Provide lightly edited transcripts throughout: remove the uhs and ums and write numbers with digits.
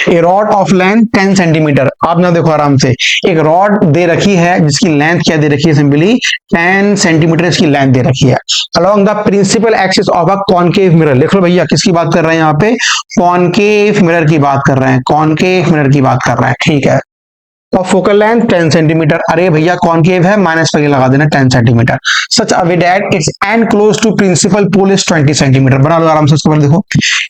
A rod of length 10 centimetre. आप ना देखो आराम से, एक रॉड दे रखी है जिसकी लेंथ क्या दे रखी है, सिंपली 10 सेंटीमीटर इसकी लेंथ दे रखी है। Along the principal axis of a concave mirror, लिख लो भैया किसकी बात कर रहे हैं यहाँ पे, कॉनकेव मिरर की बात कर रहे हैं, कॉनकेव मिरर की बात कर रहे हैं, ठीक है। और फोकल लेंथ 10 सेंटीमीटर, अरे भैया कॉनकेव है, माइनस पर लगा देना 10 centimetre. Such a way that its end close to principal pole is 20 centimetre. बना लो आराम से इसको, देखो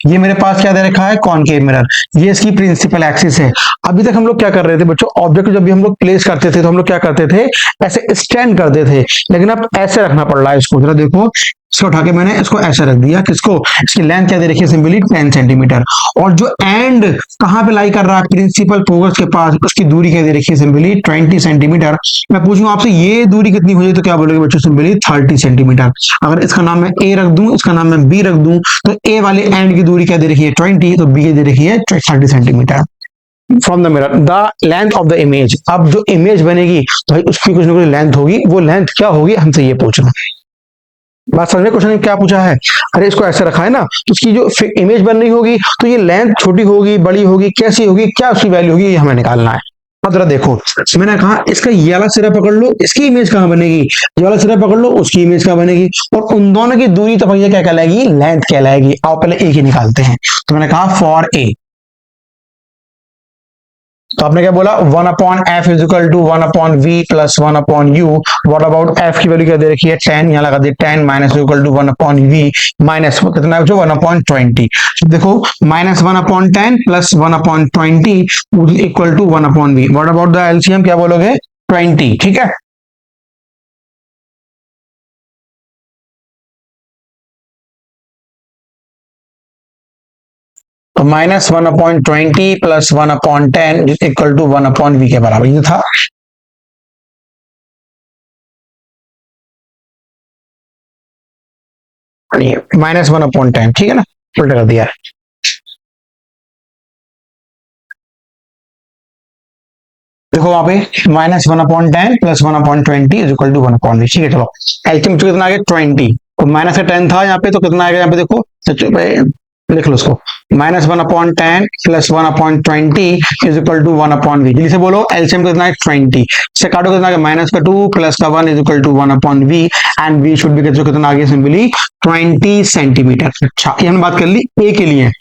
ये मेरे पास क्या दे रखा है, कॉनकेव मिरर, ये इसकी प्रिंसिपल एक्सिस है। अभी तक हम लोग क्या कर रहे थे बच्चों, ऑब्जेक्ट जब भी हम लोग प्लेस करते थे तो हम लोग क्या करते थे, ऐसे स्टैंड करते थे, लेकिन अब ऐसे रखना पड़ रहा है इसको। जरा देखो, इसको उठा के मैंने इसको ऐसे रख दिया, किसको, इसकी लेंथ क्या दे रखी है, सिंपली 10 सेंटीमीटर। और जो एंड कहां पे लाई कर रहा है, प्रिंसिपल फोकस के पास, उसकी दूरी क्या दे रखी है, सिंपली 20 सेंटीमीटर। मैं पूछूं आपसे ये दूरी कितनी हो जाए तो क्या बोलोगे बच्चों, सिंपली 30 सेंटीमीटर। अगर इसका नाम मैं ए रख दूं, इसका नाम मैं बी रख दूं, तो ए वाले एंड की दूरी क्या दे रखी है 20, तो बी की दे रखी है 30 centimetre. From the mirror the length of the image, अब जो इमेज बनेगी तो भाई उसकी कुछ ना कुछ लेंथ होगी, वो लेंथ क्या होगी हमसे ये पूछना। बात समझ में, क्वेश्चन ने क्या पूछा है, अरे इसको ऐसे रखा है ना, तो उसकी जो इमेज बन रही होगी तो ये लेंथ छोटी होगी, बड़ी होगी, कैसी होगी, क्या उसकी वैल्यू होगी, ये हमें निकालना है। अब जरा देखो, मैंने कहा इसका ये वाला सिरा पकड़ लो, इसकी इमेज कहां बनेगी, ये वाला सिरा पकड़ लो, उसकी इमेज कहां बनेगी, और उन दोनों की दूरी तो भैया क्या कहलाएगी, लेंथ कहलाएगी। आओ पहले ए की निकालते हैं। तो मैंने कहा फॉर ए, तो आपने क्या बोला, 1 upon f is equal to 1 upon v plus 1 upon u. What about f की वैल्यू क्या दे रखी है 10, यहाँ लगा दी 10 minus equal to 1 upon v minus कितना है जो 1 अपॉन 20। देखो minus 1 upon 10 plus 1 upon 20 equal to 1 upon v. What about the LCM क्या बोलोगे 20, ठीक है। तो minus 1 upon 20 plus 1 upon 10 equal to 1 upon v के बराबर ये था। माइनस 1 अपॉन 10, ठीक है ना, उल्टा कर दिया है। देखो वहां पे minus 1 upon 10 plus 1 upon 20 is equal to 1 upon v, ठीक है। चलो एल्सियम कितना आ गया 20, तो माइनस का 10 था यहाँ पे, तो कितना आएगा यहाँ पे देखो, लिख लो उसको, minus 1 upon 10 plus 1 upon 20 is equal to 1 upon v. जल्दी से बोलो एल्सियम कितना है 20, से काटो कितना आ गया माइनस का 2 प्लस का 1 is equal to 1 upon v, and v should be कितना आ गया सिंपली 20 सेंटीमीटर। अच्छा ये हमने बात कर ली ए के लिए,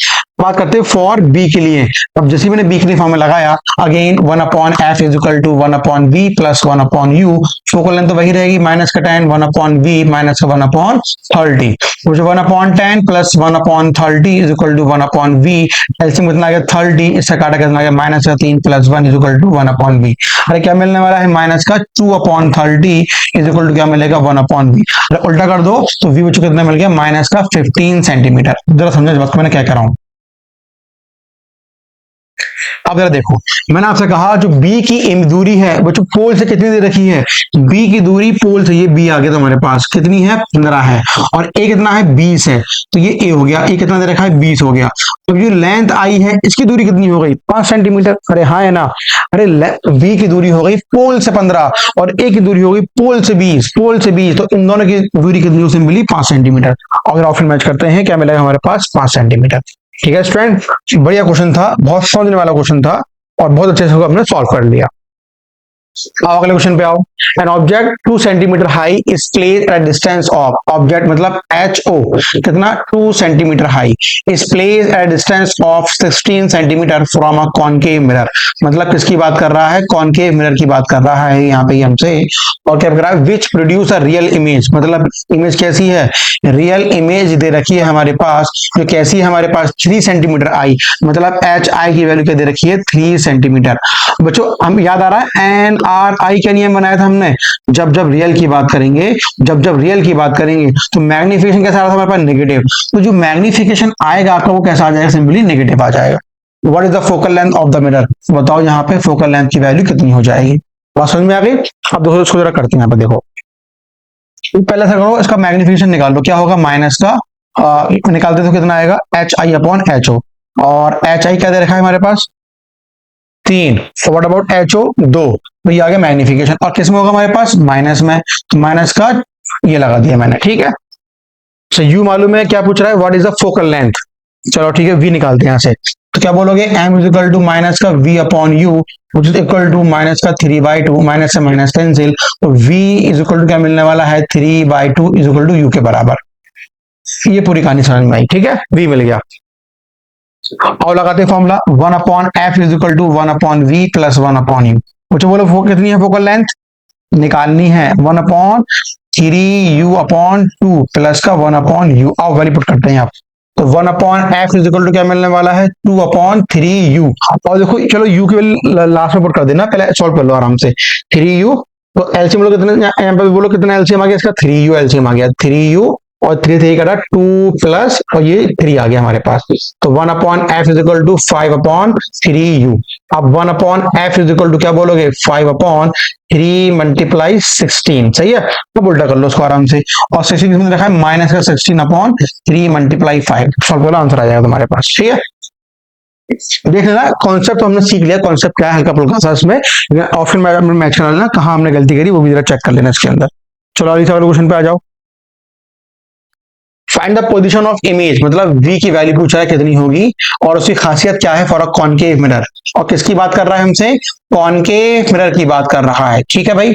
बात करते हैं फॉर बी के लिए। अब जैसे मैंने बी के लिए फॉर्म में लगाया, again 1 upon f is equal to 1 upon v plus 1 upon u. Focal length तो वही रहेगी, माइनस का 10 1 अपॉन वी माइनस का 1 अपॉन 30, तो 1 upon 10 plus 1 upon 30 is equal to 1 upon v. LCM कितना आ गया 30, इससे काटा कितना आ गया माइनस का 3 plus 1 is equal to 1 upon v. अरे क्या मिलने वाला है माइनस का 2 अपॉन 30 इज इक्वल टू क्या मिलेगा 1 अपॉन वी। उल्टा कर दो तो वी बच्चों कितना मिल गया माइनस का 15 सेंटीमीटर। जरा समझो इस वक्त मैंने क्या कर रहा हूं। अब जरा देखो, मैंने आपसे कहा जो बी की दूरी है बच्चों पोल से कितनी दे रखी है, बी की दूरी पोल से, ये बी आ गया तुम्हारे पास कितनी है 15 है, और ए कितना है 20 है, तो ये ए हो गया, ए कितना दे रखा है 20 हो गया। तो जो लेंथ आई है इसकी दूरी कितनी हो गई 5 सेंटीमीटर। अरे हाँ है ना, अरे बी की दूरी हो गई पोल से 15 और ए की दूरी हो गई पोल से 20, पोल से 20, तो इन दोनों की दूरी कितनी हो सिंपली 5 सेंटीमीटर। अगर ऑप्शन मैच करते हैं क्या मिलेगा हमारे पास 5 सेंटीमीटर। ठीक है स्टूडेंट, बढ़िया क्वेश्चन था, बहुत समझने वाला क्वेश्चन था और बहुत अच्छे से हमने सॉल्व कर लिया। आओ अगले क्वेश्चन पे आओ। An object 2 centimetre high is placed at distance of, object मतलब एच ओ कितना 2 centimetre high is placed at distance of 16 centimetre from a concave mirror. मतलब किसकी बात कर रहा है, कॉनकेव मिरर की बात कर रहा है यहाँ पे हमसे। और क्या कर रहा है, which produce a real image, मतलब इमेज कैसी है, रियल इमेज दे रखी है हमारे पास, जो कैसी है हमारे पास 3 सेंटीमीटर आई, मतलब एच आई की वैल्यू क्या दे रखी है 3 सेंटीमीटर। बच्चों हम याद आ रहा है एन आर आई का नियम बनाया था हमने, जब जब रियल की बात करेंगे, जब जब रियल की बात करेंगे तो मैग्निफिकेशन कैसा आ रहा था हमारे पास नेगेटिव, तो जो मैग्निफिकेशन आएगा आपका वो कैसा आ जाएगा सिंपली नेगेटिव आ जाएगा। What is the focal length of the mirror, बताओ यहाँ पे फोकल लेंथ की वैल्यू कितनी हो जाएगी, बात समझ में आ गई। अब देखो इसको जरा करते हैं यहाँ पे, देखो पहले से करो इसका मैग्निफिकेशन निकाल लो, क्या होगा माइनस का निकालते तो कितना आएगा h i upon h o, और एच आई क्या दे रखा है हमारे पास 3, व्हाट अबाउट एच ओ 2, तो ये आ गया मैग्निफिकेशन, और किस में होगा हमारे पास माइनस में, तो माइनस का ये लगा दिया मैंने, ठीक है। तो यू मालूम है क्या पूछ रहा है, what is the focal length, चलो ठीक है वी निकालते हैं यहाँ से। तो क्या बोलोगे, m is equal to minus का v upon u which is equal to minus का 3/2, माइनस से माइनस कैंसिल, तो v इज इक्वल टू क्या मिलने वाला है, 3/2 इज इक्वल टू u के बराबर। ये पूरी कहानी समझ में आई, ठीक है, v मिल गया। और लगाते formula 1 upon f is equal to 1 upon v plus 1 upon u. मुझे बोलो वो कितनी है फोकल लेंथ, निकालनी है 1 अपॉन 3u अपॉन 2 प्लस का 1 अपॉन यू। आओ वैल्यू पुट करते हैं आप, तो 1 upon f is equal to क्या मिलने वाला है, 2 अपॉन 3u। और देखो चलो u की वैल्यू लास्ट में पुट कर देना, पहले सॉल्व कर लो आराम से। 3u, तो एलसीएम बोलो कितना, यहाँ पे बोलो कितना एलसीएम आ गया इसका, 3u एलसीएम आ गया, 3u और 3 3 कटा 2 प्लस और ये 3 आ गया हमारे पास। तो 1 upon f is equal to 5 upon 3u। अब 1 upon f is equal to क्या बोलोगे, 5 अपॉन 3 मल्टीप्लाई 16, सही है। अब उल्टा कर लो उसको आराम से, और 16 किसमें रखा है, माइनस का 16 अपॉन 3 मल्टीप्लाई 5, सॉल्व करो आंसर आ जाएगा तुम्हारे पास, ठीक है। देख लेना कॉन्सेप्ट तो हमने सीख लिया, कॉन्सेप्ट क्या है हल्का फुल्का सा इसमें, ऑप्शन में मैच करा लेना कहाँ हमने गलती करी, वो भी जरा चेक कर लेना इसके अंदर। चलो अगले क्वेश्चन पे आ जाओ। Find the position of image, मतलब v की वैल्यू पूछा है कितनी होगी, और उसकी खासियत क्या है फॉर अ कॉनकेव मिरर। और किसकी बात कर रहा है हमसे, कॉनकेव मिरर की बात कर रहा है, ठीक है भाई।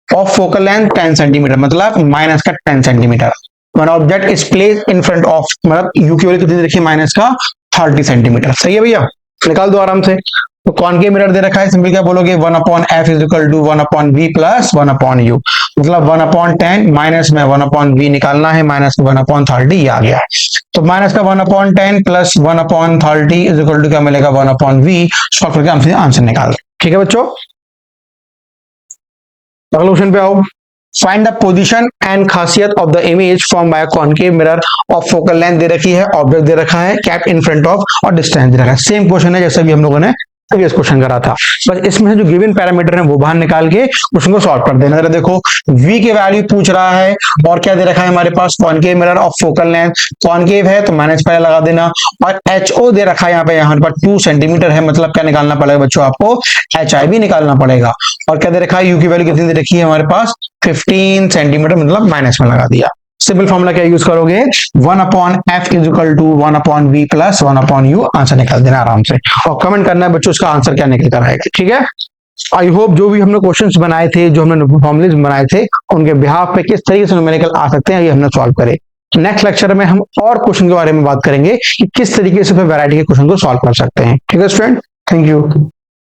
ऑफ फोकल लेंथ 10 सेंटीमीटर, मतलब माइनस का 10 centimetre. One object is place in front of, मतलब u की वैल्यू कितनी देखिए, माइनस का 30 सेंटीमीटर, सही है भैया, निकाल दो आराम से। तो कॉनकेव मिरर दे रखा है, सिंपल क्या बोलोगे, 1 upon f is equal to 1 upon v plus 1 upon u, मतलब 1 अपॉन 10 माइनस में 1 अपॉन वी निकालना है, माइनस 1 अपॉन 30 ये आ गया। तो माइनस का 1 upon 10 plus 1 upon 30 is equal to क्या मिलेगा, 1 अपॉन वी। सॉल्व करके हमसे आंसर निकाल दो, ठीक है बच्चों। अगले क्वेश्चन पे आओ। फाइंड द पोजीशन एंड खासियत of the image form by concave mirror of focal length दे रखी है, ऑब्जेक्ट दे रखा है, कैप इन फ्रंट ऑफ, और डिस्टेंस दे रखा है। सेम क्वेश्चन है जैसे भी हम लोगों ने प्रीवियस क्वेश्चन करा था, बस इसमें से जो गिवन पैरामीटर है वो बाहर निकाल के उसको सॉल्व कर देना। जरा देखो v की वैल्यू पूछ रहा है, और क्या दे रखा है हमारे पास, concave mirror of focal length, concave है तो माइनस पहले लगा देना, और HO दे रखा है यहाँ पर 2 सेंटीमीटर है, मतलब क्या निकालना पड़ेगा बच्चों, आपको HI भी निकालना पड़ेगा। और क्या दे रखा है, u की वैल्यू कितनी दे रखी है हमारे पास, 15 सेंटीमीटर, मतलब माइनस में लगा दिया। सिंपल फॉर्मूला क्या यूज करोगे, 1 upon f is equal to 1 upon v plus 1 upon u, answer निकाल देना आराम से, और कमेंट करना है बच्चों उसका आंसर क्या निकल कर आएगा, ठीक है। आई होप जो भी हमने क्वेश्चंस बनाए थे, जो हमने फॉर्मुलेज बनाए थे, उनके बिहाफ पे किस तरीके से न्यूमेरिकल आ सकते हैं ये हमने सॉल्व करे। नेक्स्ट लेक्चर में हम और क्वेश्चन के बारे में बात करेंगे कि किस तरीके से वैरायटी के क्वेश्चन को सॉल्व कर सकते हैं, ठीक है स्टूडेंट, थैंक यू।